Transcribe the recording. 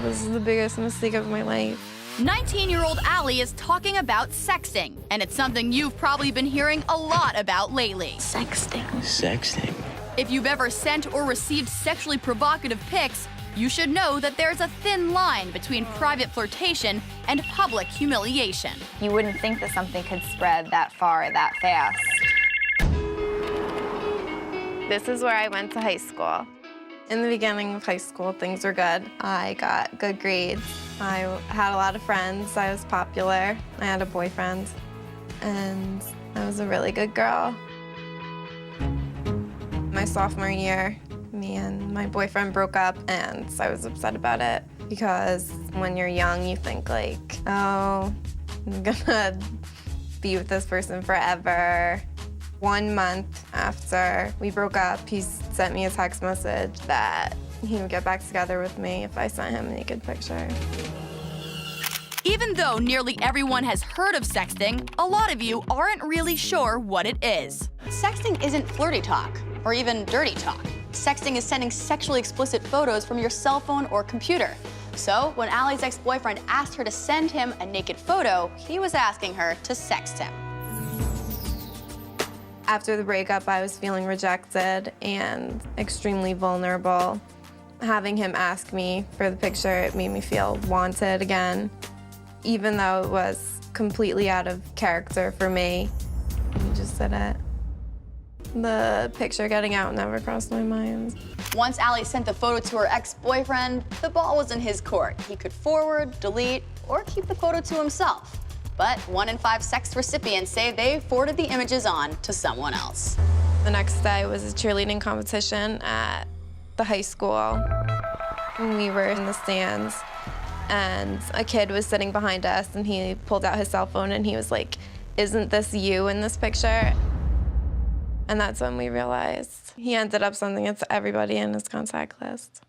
was the biggest mistake of my life. 19-year-old Allie is talking about sexting, and it's something you've probably been hearing a lot about lately. Sexting. Sexting. If you've ever sent or received sexually provocative pics, you should know that there's a thin line between private flirtation and public humiliation. You wouldn't think that something could spread that far that fast. This is where I went to high school. In the beginning of high school, things were good. I got good grades. I had a lot of friends. I was popular. I had a boyfriend. And I was a really good girl. My sophomore year, me and my boyfriend broke up, and I was upset about it because when you're young, you think like, oh, I'm gonna be with this person forever. 1 month after we broke up, he sent me a text message that he would get back together with me if I sent him a naked picture. Even though nearly everyone has heard of sexting, a lot of you aren't really sure what it is. Sexting isn't flirty talk or even dirty talk. Sexting is sending sexually explicit photos from your cell phone or computer. So when Allie's ex-boyfriend asked her to send him a naked photo, he was asking her to sext him. After the breakup, I was feeling rejected and extremely vulnerable. Having him ask me for the picture, it made me feel wanted again. Even though it was completely out of character for me, he just did it. The picture getting out never crossed my mind. Once Allie sent the photo to her ex-boyfriend, the ball was in his court. He could forward, delete, or keep the photo to himself. But 1 in 5 sext recipients say they forwarded the images on to someone else. The next day was a cheerleading competition at the high school. We were in the stands, and a kid was sitting behind us, and he pulled out his cell phone, and he was like, "Isn't this you in this picture?" And that's when we realized he ended up sending it to everybody in his contact list.